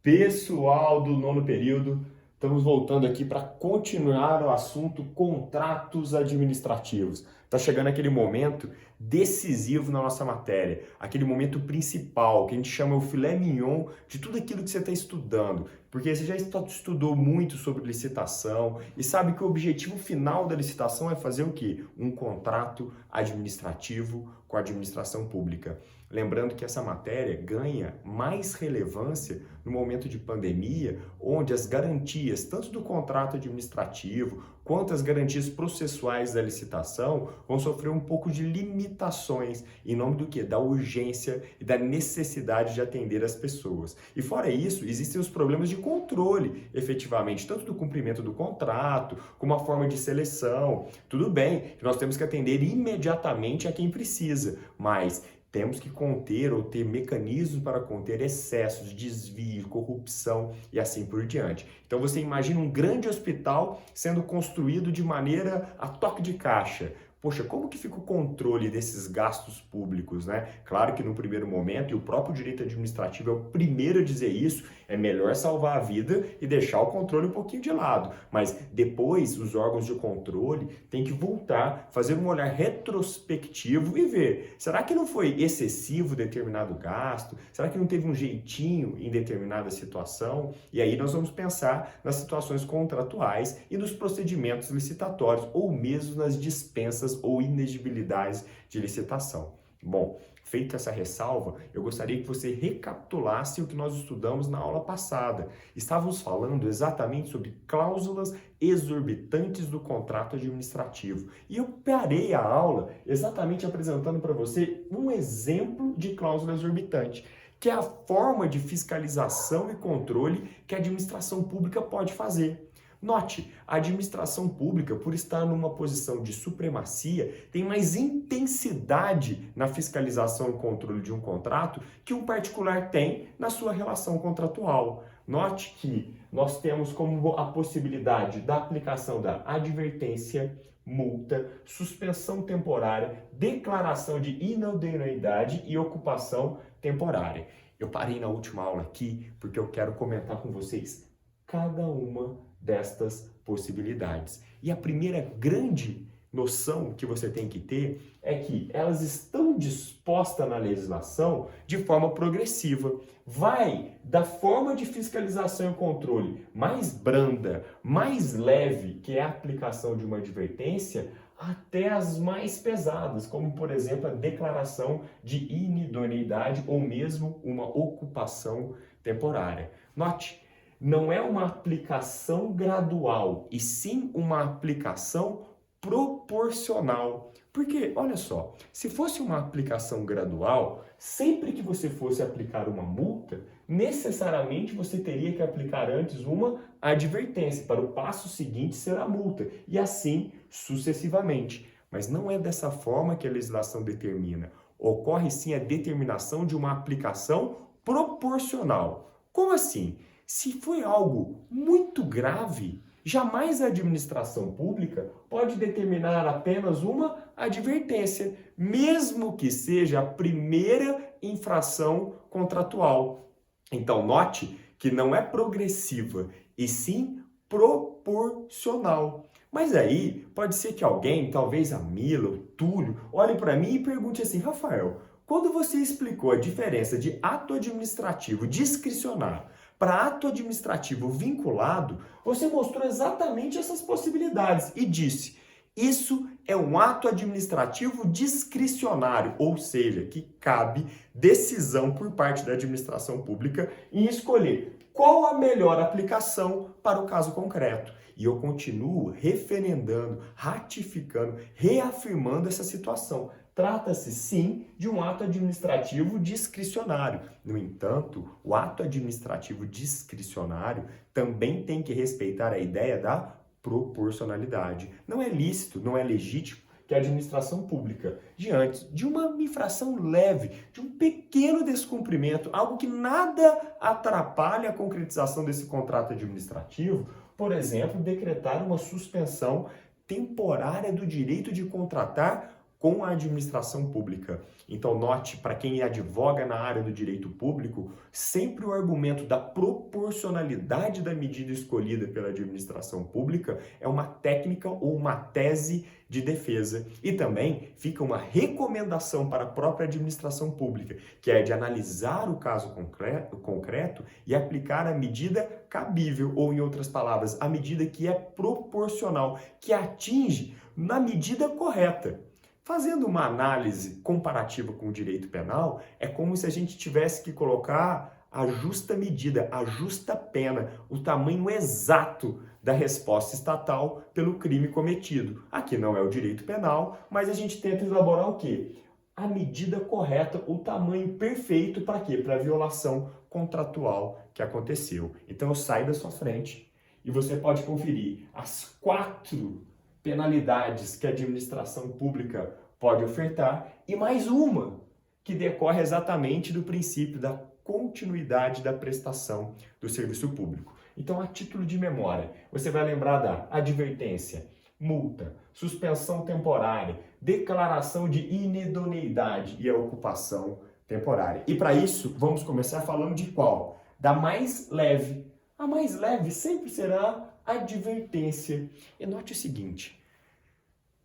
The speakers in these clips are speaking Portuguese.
Pessoal do nono período, estamos voltando aqui para continuar o assunto contratos administrativos. Está chegando aquele momento decisivo na nossa matéria, aquele momento principal, que a gente chama o filé mignon de tudo aquilo que você está estudando, porque você já estudou muito sobre licitação e sabe que o objetivo final da licitação é fazer o quê? Um contrato administrativo com a administração pública. Lembrando que essa matéria ganha mais relevância no momento de pandemia, onde as garantias, tanto do contrato administrativo quanto as garantias processuais da licitação, vão sofrer um pouco de limitações em nome do quê? Da urgência e da necessidade de atender as pessoas. E fora isso, existem os problemas de controle, efetivamente, tanto do cumprimento do contrato, como a forma de seleção. Tudo bem que nós temos que atender imediatamente a quem precisa, mas temos que conter ou ter mecanismos para conter excessos, desvio, corrupção e assim por diante. Então você imagina um grande hospital sendo construído de maneira a toque de caixa. Poxa, como que fica o controle desses gastos públicos, né? Claro que no primeiro momento, e o próprio direito administrativo é o primeiro a dizer isso, é melhor salvar a vida e deixar o controle um pouquinho de lado. Mas depois, os órgãos de controle têm que voltar, fazer um olhar retrospectivo e ver, será que não foi excessivo determinado gasto? Será que não teve um jeitinho em determinada situação? E aí nós vamos pensar nas situações contratuais e nos procedimentos licitatórios, ou mesmo nas dispensas ou inexigibilidades de licitação. Bom, feita essa ressalva, eu gostaria que você recapitulasse o que nós estudamos na aula passada. Estávamos falando exatamente sobre cláusulas exorbitantes do contrato administrativo. E eu parei a aula exatamente apresentando para você um exemplo de cláusula exorbitante, que é a forma de fiscalização e controle que a administração pública pode fazer. Note, a administração pública, por estar numa posição de supremacia, tem mais intensidade na fiscalização e controle de um contrato que um particular tem na sua relação contratual. Note que nós temos como a possibilidade da aplicação da advertência, multa, suspensão temporária, declaração de inodoneidade e ocupação temporária. Eu parei na última aula aqui porque eu quero comentar com vocês cada uma destas possibilidades. E a primeira grande noção que você tem que ter é que elas estão dispostas na legislação de forma progressiva. Vai da forma de fiscalização e controle mais branda, mais leve, que é a aplicação de uma advertência, até as mais pesadas, como por exemplo a declaração de inidoneidade ou mesmo uma ocupação temporária. Note, não é uma aplicação gradual, e sim uma aplicação proporcional. Porque, olha só, se fosse uma aplicação gradual, sempre que você fosse aplicar uma multa, necessariamente você teria que aplicar antes uma advertência, para o passo seguinte ser a multa, e assim sucessivamente. Mas não é dessa forma que a legislação determina. Ocorre sim a determinação de uma aplicação proporcional. Como assim? Se foi algo muito grave, jamais a administração pública pode determinar apenas uma advertência, mesmo que seja a primeira infração contratual. Então, note que não é progressiva, e sim proporcional. Mas aí, pode ser que alguém, talvez a Mila, o Túlio, olhe para mim e pergunte assim, Rafael, quando você explicou a diferença de ato administrativo discricionário para ato administrativo vinculado, você mostrou exatamente essas possibilidades e disse: isso é um ato administrativo discricionário, ou seja, que cabe decisão por parte da administração pública em escolher qual a melhor aplicação para o caso concreto. E eu continuo referendando, ratificando, reafirmando essa situação. Trata-se, sim, de um ato administrativo discricionário. No entanto, o ato administrativo discricionário também tem que respeitar a ideia da proporcionalidade. Não é lícito, não é legítimo que a administração pública, diante de uma infração leve, de um pequeno descumprimento, algo que nada atrapalha a concretização desse contrato administrativo, por exemplo, decretar uma suspensão temporária do direito de contratar com a administração pública. Então note, para quem advoga na área do direito público, sempre o argumento da proporcionalidade da medida escolhida pela administração pública é uma técnica ou uma tese de defesa. E também fica uma recomendação para a própria administração pública, que é de analisar o caso concreto e aplicar a medida cabível, ou em outras palavras, a medida que é proporcional, que atinge na medida correta. Fazendo uma análise comparativa com o direito penal, é como se a gente tivesse que colocar a justa medida, a justa pena, o tamanho exato da resposta estatal pelo crime cometido. Aqui não é o direito penal, mas a gente tenta elaborar o quê? A medida correta, o tamanho perfeito para quê? Para a violação contratual que aconteceu. Então eu saio da sua frente e você pode conferir as 4 penalidades que a administração pública pode ofertar e mais uma que decorre exatamente do princípio da continuidade da prestação do serviço público. Então, a título de memória, você vai lembrar da advertência, multa, suspensão temporária, declaração de inidoneidade e a ocupação temporária. E para isso, vamos começar falando de qual? Da mais leve. A mais leve sempre será a advertência. E note o seguinte,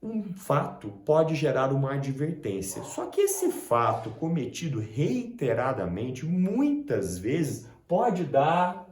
um fato pode gerar uma advertência, só que esse fato cometido reiteradamente, muitas vezes, pode dar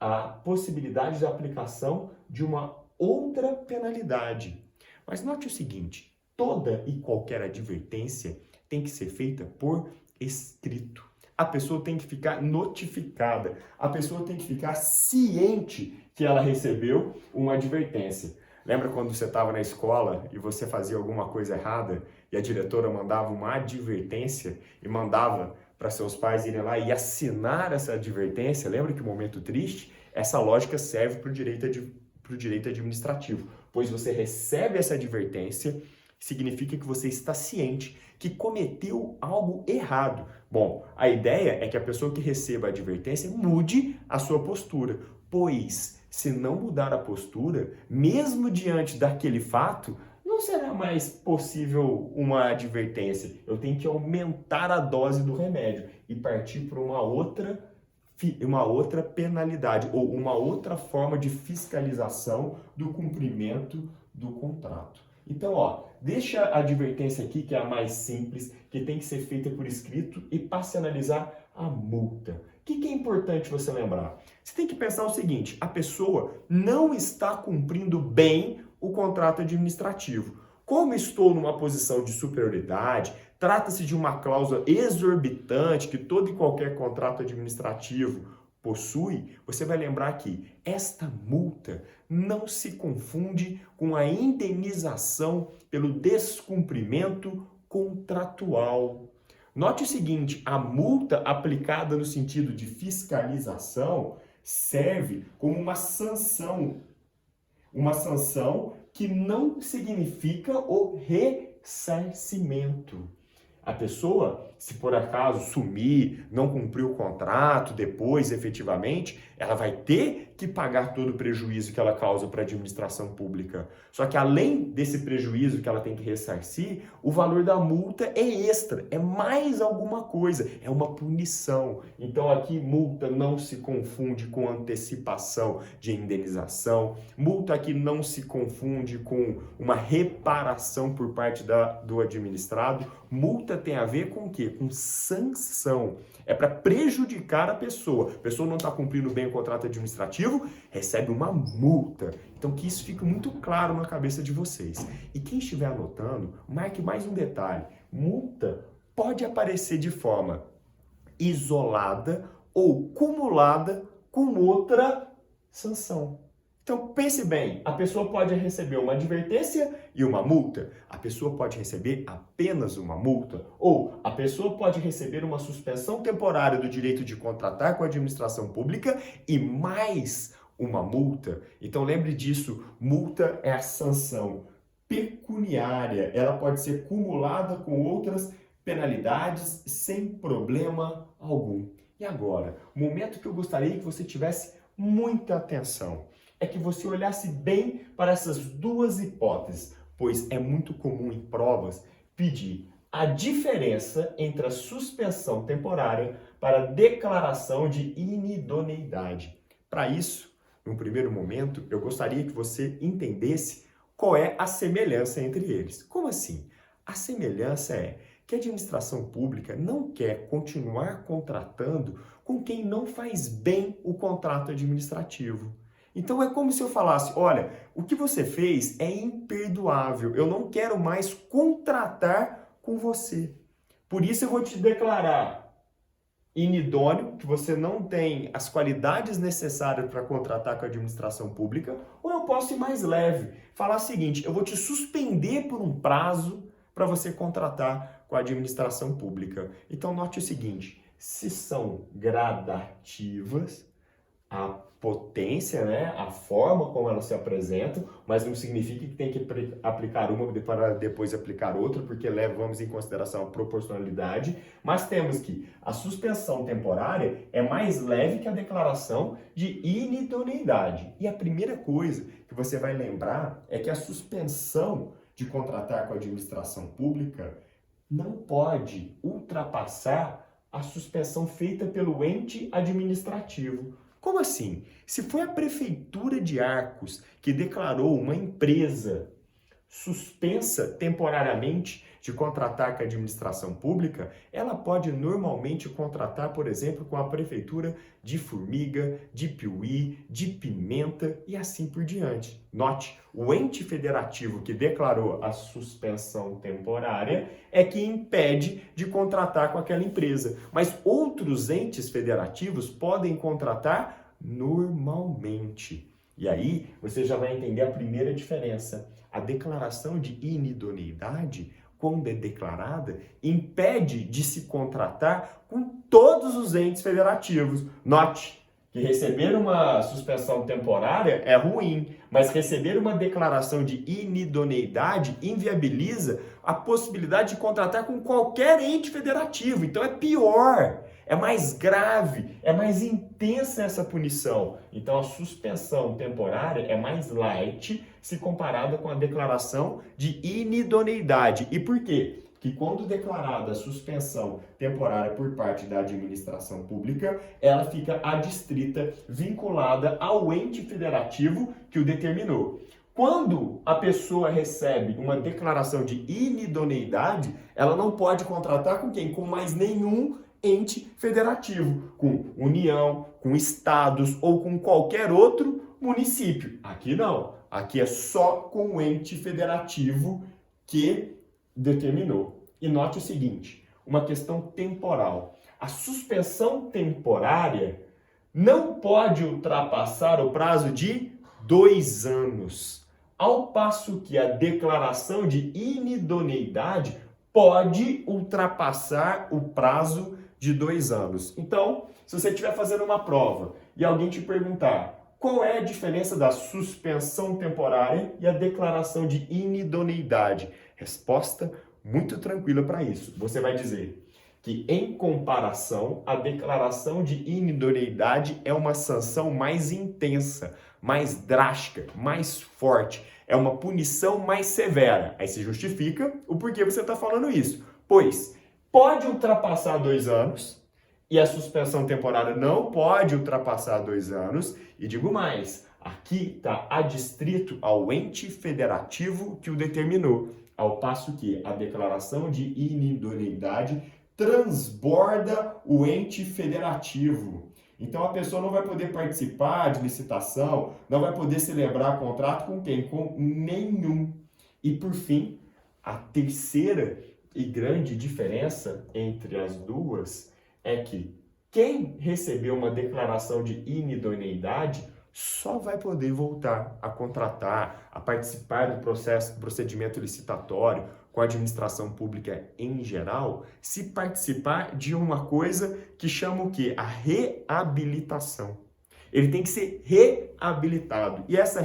a possibilidade de aplicação de uma outra penalidade. Mas note o seguinte, toda e qualquer advertência tem que ser feita por escrito. A pessoa tem que ficar notificada, a pessoa tem que ficar ciente que ela recebeu uma advertência. Lembra quando você estava na escola e você fazia alguma coisa errada e a diretora mandava uma advertência e mandava para seus pais irem lá e assinar essa advertência? Lembra que momento triste? Essa lógica serve para o direito administrativo, pois você recebe essa advertência, significa que você está ciente que cometeu algo errado. Bom, a ideia é que a pessoa que receba a advertência mude a sua postura, pois se não mudar a postura, mesmo diante daquele fato, não será mais possível uma advertência. Eu tenho que aumentar a dose do remédio e partir para uma outra penalidade ou uma outra forma de fiscalização do cumprimento do contrato. Então, deixa a advertência aqui, que é a mais simples, que tem que ser feita por escrito, e passe a analisar a multa. O que é importante você lembrar? Você tem que pensar o seguinte, a pessoa não está cumprindo bem o contrato administrativo. Como estou numa posição de superioridade, trata-se de uma cláusula exorbitante que todo e qualquer contrato administrativo possui, você vai lembrar que esta multa não se confunde com a indenização pelo descumprimento contratual. Note o seguinte, a multa aplicada no sentido de fiscalização serve como uma sanção que não significa o ressarcimento. A pessoa, se por acaso sumir, não cumprir o contrato depois, efetivamente, ela vai ter que pagar todo o prejuízo que ela causa para a administração pública. Só que além desse prejuízo que ela tem que ressarcir, o valor da multa é extra, é mais alguma coisa, é uma punição. Então aqui multa não se confunde com antecipação de indenização, multa aqui não se confunde com uma reparação por parte do administrado, multa tem a ver com o quê? Com sanção. É para prejudicar a pessoa. A pessoa não está cumprindo bem o contrato administrativo, recebe uma multa. Então que isso fique muito claro na cabeça de vocês. E quem estiver anotando, marque mais um detalhe. Multa pode aparecer de forma isolada ou cumulada com outra sanção. Então pense bem, a pessoa pode receber uma advertência e uma multa, a pessoa pode receber apenas uma multa, ou a pessoa pode receber uma suspensão temporária do direito de contratar com a administração pública e mais uma multa. Então lembre disso, multa é a sanção pecuniária, ela pode ser cumulada com outras penalidades sem problema algum. E agora, o momento que eu gostaria que você tivesse muita atenção é que você olhasse bem para essas duas hipóteses. pois é muito comum em provas pedir a diferença entre a suspensão temporária para declaração de inidoneidade. Para isso, num primeiro momento, eu gostaria que você entendesse qual é a semelhança entre eles. Como assim? A semelhança é que a administração pública não quer continuar contratando com quem não faz bem o contrato administrativo. Então é como se eu falasse, olha, o que você fez é imperdoável, eu não quero mais contratar com você. Por isso eu vou te declarar inidôneo, que você não tem as qualidades necessárias para contratar com a administração pública, ou eu posso ir mais leve, falar o seguinte, eu vou te suspender por um prazo para você contratar com a administração pública. Então note o seguinte, se são gradativas, a potência, né, a forma como elas se apresentam, mas não significa que tem que aplicar uma para depois aplicar outra, porque levamos em consideração a proporcionalidade, mas temos que a suspensão temporária é mais leve que a declaração de inidoneidade. E a primeira coisa que você vai lembrar é que a suspensão de contratar com a administração pública não pode ultrapassar a suspensão feita pelo ente administrativo. Como assim? Se foi a Prefeitura de Arcos que declarou uma empresa suspensa temporariamente de contratar com a administração pública, ela pode normalmente contratar, por exemplo, com a Prefeitura de Formiga, de Piuí, de Pimenta e assim por diante. Note, o ente federativo que declarou a suspensão temporária é que impede de contratar com aquela empresa, mas outros entes federativos podem contratar normalmente. E aí você já vai entender a primeira diferença. A declaração de inidoneidade, quando é declarada, impede de se contratar com todos os entes federativos. Note que receber uma suspensão temporária é ruim, mas receber uma declaração de inidoneidade inviabiliza a possibilidade de contratar com qualquer ente federativo. Então é pior. É mais grave, é mais intensa essa punição. Então, a suspensão temporária é mais light se comparada com a declaração de inidoneidade. E por quê? Porque quando declarada a suspensão temporária por parte da administração pública, ela fica adstrita, vinculada ao ente federativo que o determinou. Quando a pessoa recebe uma declaração de inidoneidade, ela não pode contratar com quem? Com mais nenhum ente federativo, com União, com estados ou com qualquer outro município. Aqui não. Aqui é só com o ente federativo que determinou. E note o seguinte, uma questão temporal. A suspensão temporária não pode ultrapassar o prazo de 2 anos, ao passo que a declaração de inidoneidade pode ultrapassar o prazo de 2 anos. Então, se você estiver fazendo uma prova e alguém te perguntar qual é a diferença da suspensão temporária e a declaração de inidoneidade, resposta muito tranquila para isso. Você vai dizer que, em comparação, a declaração de inidoneidade é uma sanção mais intensa, mais drástica, mais forte. É uma punição mais severa. Aí se justifica o porquê você está falando isso. Pois pode ultrapassar 2 anos e a suspensão temporária não pode ultrapassar 2 anos. E digo mais, aqui está adstrito ao ente federativo que o determinou, ao passo que a declaração de inidoneidade transborda o ente federativo. Então a pessoa não vai poder participar de licitação, não vai poder celebrar contrato com quem? Com nenhum. E por fim, a terceira e grande diferença entre as duas é que quem recebeu uma declaração de inidoneidade só vai poder voltar a contratar, a participar do procedimento licitatório com a administração pública em geral, se participar de uma coisa que chama o quê? A reabilitação. Ele tem que ser reabilitado. E essa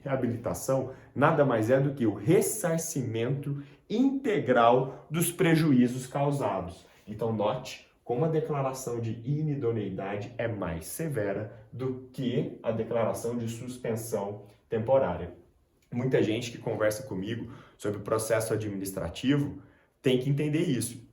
reabilitação nada mais é do que o ressarcimento integral dos prejuízos causados. Então, note como a declaração de inidoneidade é mais severa do que a declaração de suspensão temporária. Muita gente que conversa comigo sobre o processo administrativo tem que entender isso,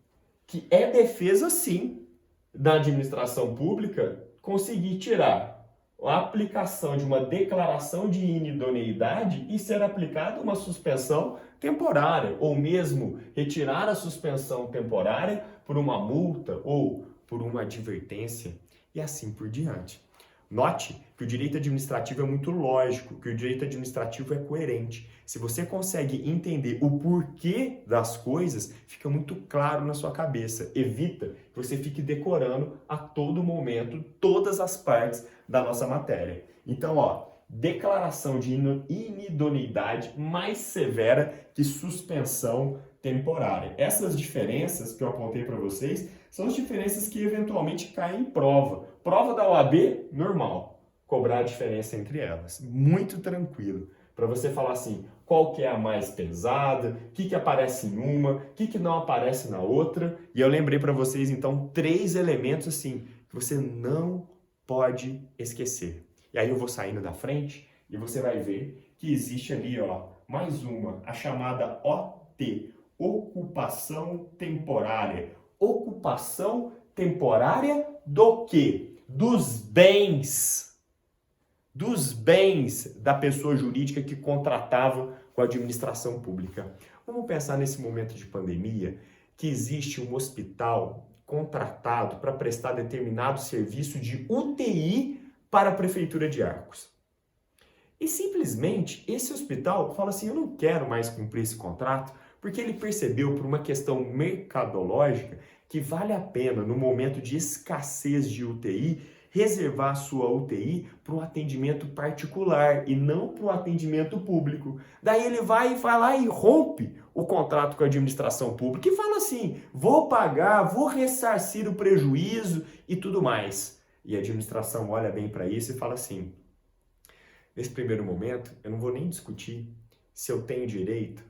que é defesa sim da administração pública conseguir tirar a aplicação de uma declaração de inidoneidade e ser aplicada uma suspensão temporária, ou mesmo retirar a suspensão temporária por uma multa ou por uma advertência e assim por diante. Note que o direito administrativo é muito lógico, que o direito administrativo é coerente. Se você consegue entender o porquê das coisas, fica muito claro na sua cabeça. Evita que você fique decorando a todo momento todas as partes da nossa matéria. Então, declaração de inidoneidade mais severa que suspensão temporária. Essas diferenças que eu apontei para vocês são as diferenças que eventualmente caem em prova. Prova da OAB, normal. Cobrar a diferença entre elas. Muito tranquilo. Para você falar assim, qual que é a mais pesada, o que aparece em uma, o que não aparece na outra. E eu lembrei para vocês, então, 3 elementos assim que você não pode esquecer. E aí eu vou saindo da frente e você vai ver que existe ali, mais uma, a chamada OT, ocupação temporária. Ocupação temporária do quê? Dos bens da pessoa jurídica que contratava com a administração pública. Vamos pensar nesse momento de pandemia que existe um hospital contratado para prestar determinado serviço de UTI para a Prefeitura de Arcos. E simplesmente esse hospital fala assim, eu não quero mais cumprir esse contrato, porque ele percebeu por uma questão mercadológica que vale a pena, no momento de escassez de UTI, reservar a sua UTI para um atendimento particular e não para um atendimento público. Daí ele vai lá e rompe o contrato com a administração pública e fala assim, vou pagar, vou ressarcir o prejuízo e tudo mais. E a administração olha bem para isso e fala assim, nesse primeiro momento, eu não vou nem discutir se eu tenho direito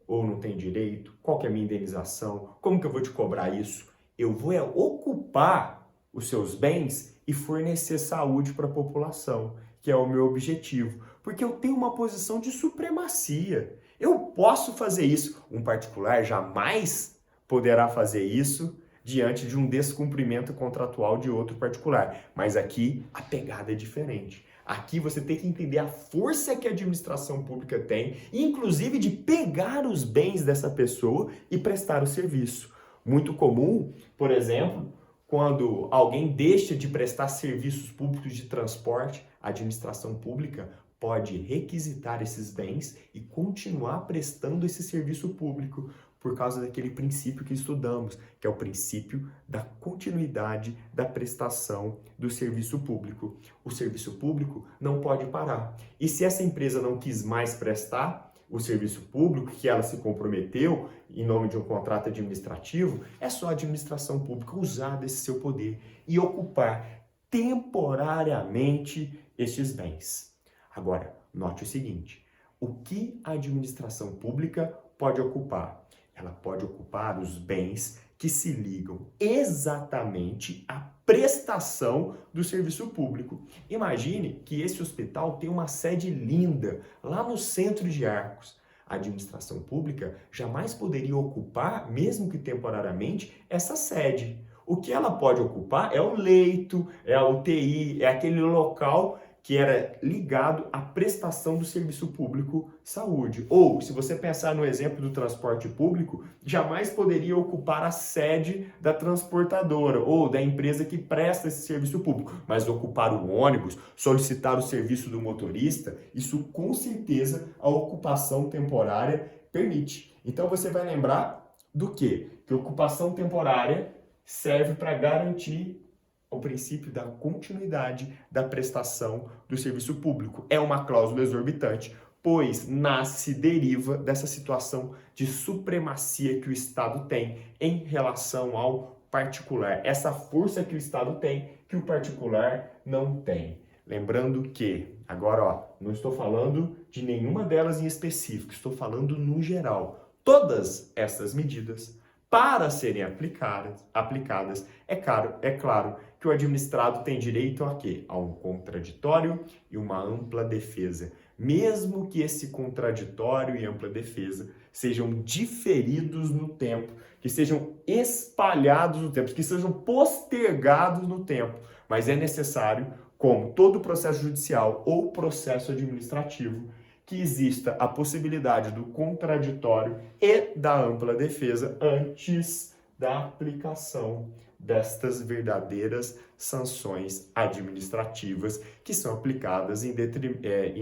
ou não tenho direito, qual que é a minha indenização, como que eu vou te cobrar isso. Eu vou ocupar os seus bens e fornecer saúde para a população, que é o meu objetivo, porque eu tenho uma posição de supremacia. Eu posso fazer isso. Um particular jamais poderá fazer isso diante de um descumprimento contratual de outro particular. Mas aqui a pegada é diferente. Aqui você tem que entender a força que a administração pública tem, inclusive de pegar os bens dessa pessoa e prestar o serviço. Muito comum, por exemplo, quando alguém deixa de prestar serviços públicos de transporte, a administração pública pode requisitar esses bens e continuar prestando esse serviço público por causa daquele princípio que estudamos, que é o princípio da continuidade da prestação do serviço público. O serviço público não pode parar. E se essa empresa não quis mais prestar o serviço público, que ela se comprometeu em nome de um contrato administrativo, é só a administração pública usar desse seu poder e ocupar temporariamente estes bens. Agora, note o seguinte, o que a administração pública pode ocupar? Ela pode ocupar os bens que se ligam exatamente à prestação do serviço público. Imagine que esse hospital tem uma sede linda lá no centro de Arcos. A administração pública jamais poderia ocupar, mesmo que temporariamente, essa sede. O que ela pode ocupar é o leito, é a UTI, é aquele local que era ligado à prestação do serviço público saúde. Ou, se você pensar no exemplo do transporte público, jamais poderia ocupar a sede da transportadora ou da empresa que presta esse serviço público, mas ocupar o ônibus, solicitar o serviço do motorista, isso com certeza a ocupação temporária permite. Então você vai lembrar do quê? Que ocupação temporária serve para garantir o princípio da continuidade da prestação do serviço público. É uma cláusula exorbitante, pois nasce, deriva dessa situação de supremacia que o Estado tem em relação ao particular. Essa força que o Estado tem, que o particular não tem. Lembrando que, agora, não estou falando de nenhuma delas em específico, estou falando no geral. Todas essas medidas, para serem aplicadas, é claro que o administrado tem direito a quê? A um contraditório e uma ampla defesa. mesmo que esse contraditório e ampla defesa sejam diferidos no tempo, que sejam espalhados no tempo, que sejam postergados no tempo, mas é necessário, como todo processo judicial ou processo administrativo, que exista a possibilidade do contraditório e da ampla defesa antes da aplicação destas verdadeiras sanções administrativas que são aplicadas em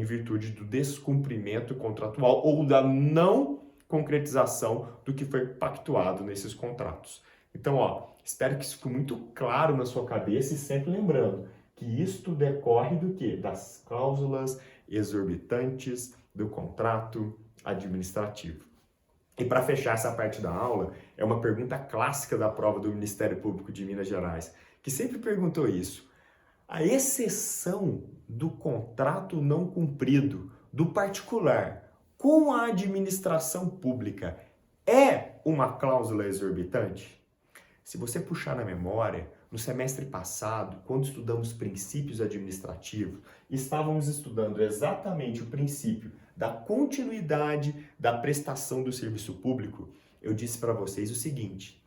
virtude do descumprimento contratual ou da não concretização do que foi pactuado nesses contratos. Então, espero que isso fique muito claro na sua cabeça e sempre lembrando que isto decorre do quê? Das cláusulas exorbitantes do contrato administrativo. E para fechar essa parte da aula, é uma pergunta clássica da prova do Ministério Público de Minas Gerais, que sempre perguntou isso. A exceção do contrato não cumprido do particular com a administração pública é uma cláusula exorbitante? Se você puxar na memória, no semestre passado, quando estudamos princípios administrativos, estávamos estudando exatamente o princípio da continuidade da prestação do serviço público. Eu disse para vocês o seguinte,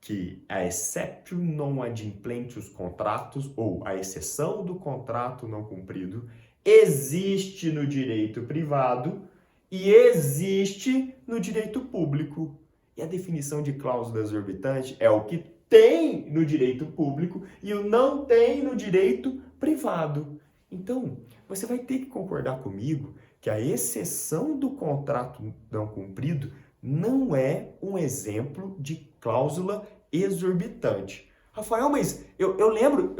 que a exceptio non adimplentius contractus, ou a exceção do contrato não cumprido, existe no direito privado e existe no direito público. E a definição de cláusula exorbitante é o que tem no direito público e o não tem no direito privado. Então, você vai ter que concordar comigo que a exceção do contrato não cumprido não é um exemplo de cláusula exorbitante. Rafael, mas eu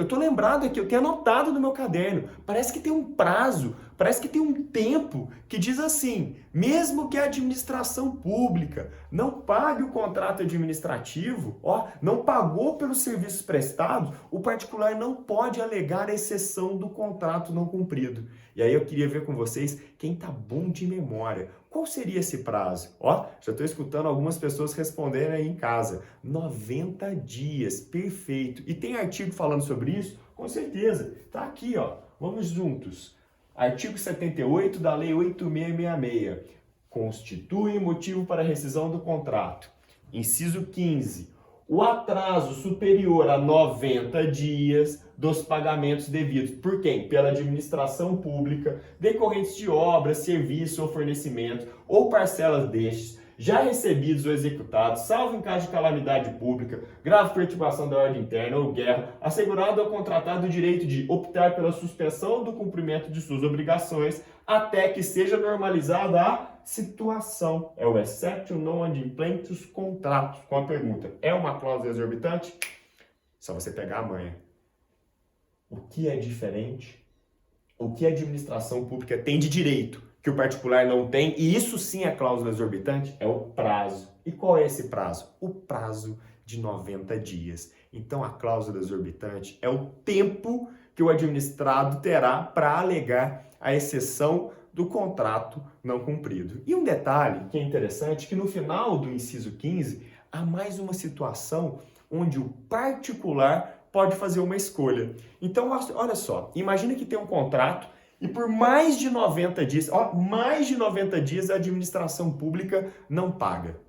tô lembrado aqui, eu tenho anotado no meu caderno, parece que tem um prazo, parece que tem um tempo que diz assim, mesmo que a administração pública não pague o contrato administrativo, não pagou pelos serviços prestados, o particular não pode alegar a exceção do contrato não cumprido. E aí eu queria ver com vocês quem tá bom de memória. Qual seria esse prazo? Já estou escutando algumas pessoas responderem aí em casa. 90 dias, perfeito. E tem artigo falando sobre isso? Com certeza. Tá aqui, vamos juntos. Artigo 78 da Lei 8666. Constitui motivo para rescisão do contrato. Inciso 15. O atraso superior a 90 dias dos pagamentos devidos. Por quem? Pela administração pública, decorrentes de obras, serviços ou fornecimentos, ou parcelas destes, já recebidos ou executados, salvo em caso de calamidade pública, grave perturbação da ordem interna ou guerra, assegurado ao contratado o direito de optar pela suspensão do cumprimento de suas obrigações até que seja normalizada a situação. É o exceptio non adimplentius contractus. Com a pergunta, é uma cláusula exorbitante? Só você pegar a manha. O que é diferente? O que a administração pública tem de direito que o particular não tem, e isso sim é cláusula exorbitante, é o prazo. E qual é esse prazo? O prazo de 90 dias. Então a cláusula exorbitante é o tempo que o administrado terá para alegar a exceção do contrato não cumprido. E um detalhe que é interessante, que no final do inciso 15, há mais uma situação onde o particular pode fazer uma escolha. Então, olha só, imagina que tem um contrato e por mais de 90 dias, a administração pública não paga.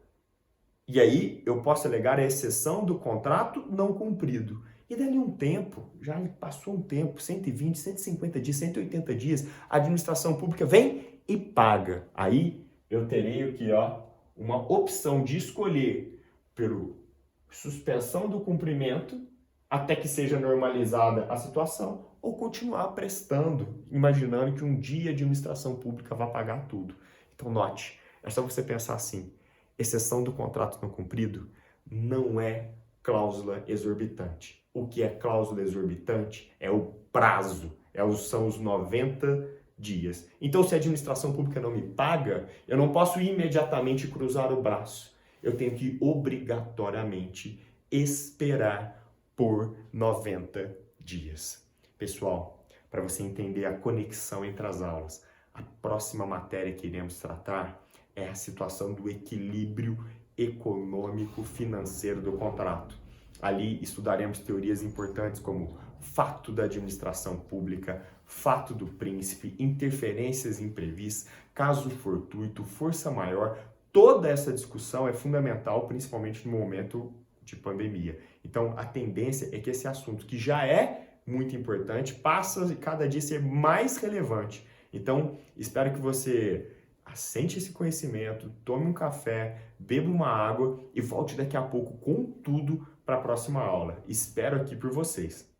E aí eu posso alegar a exceção do contrato não cumprido. E dali um tempo, já passou um tempo, 120, 150 dias, 180 dias, a administração pública vem e paga. Aí eu terei aqui, uma opção de escolher pelo suspensão do cumprimento até que seja normalizada a situação ou continuar prestando, imaginando que um dia a administração pública vai pagar tudo. Então note, é só você pensar assim, exceção do contrato não cumprido não é cláusula exorbitante. O que é cláusula exorbitante é o prazo, são os 90 dias. Então, se a administração pública não me paga, eu não posso imediatamente cruzar o braço. Eu tenho que obrigatoriamente esperar por 90 dias. Pessoal, para você entender a conexão entre as aulas, a próxima matéria que iremos tratar é a situação do equilíbrio econômico-financeiro do contrato. Ali estudaremos teorias importantes como fato da administração pública, fato do príncipe, interferências imprevistas, caso fortuito, força maior. Toda essa discussão é fundamental, principalmente no momento de pandemia. Então, a tendência é que esse assunto, que já é muito importante, passa a cada dia ser mais relevante. Então, espero que você assente esse conhecimento, tome um café, beba uma água e volte daqui a pouco com tudo para a próxima aula. Espero aqui por vocês.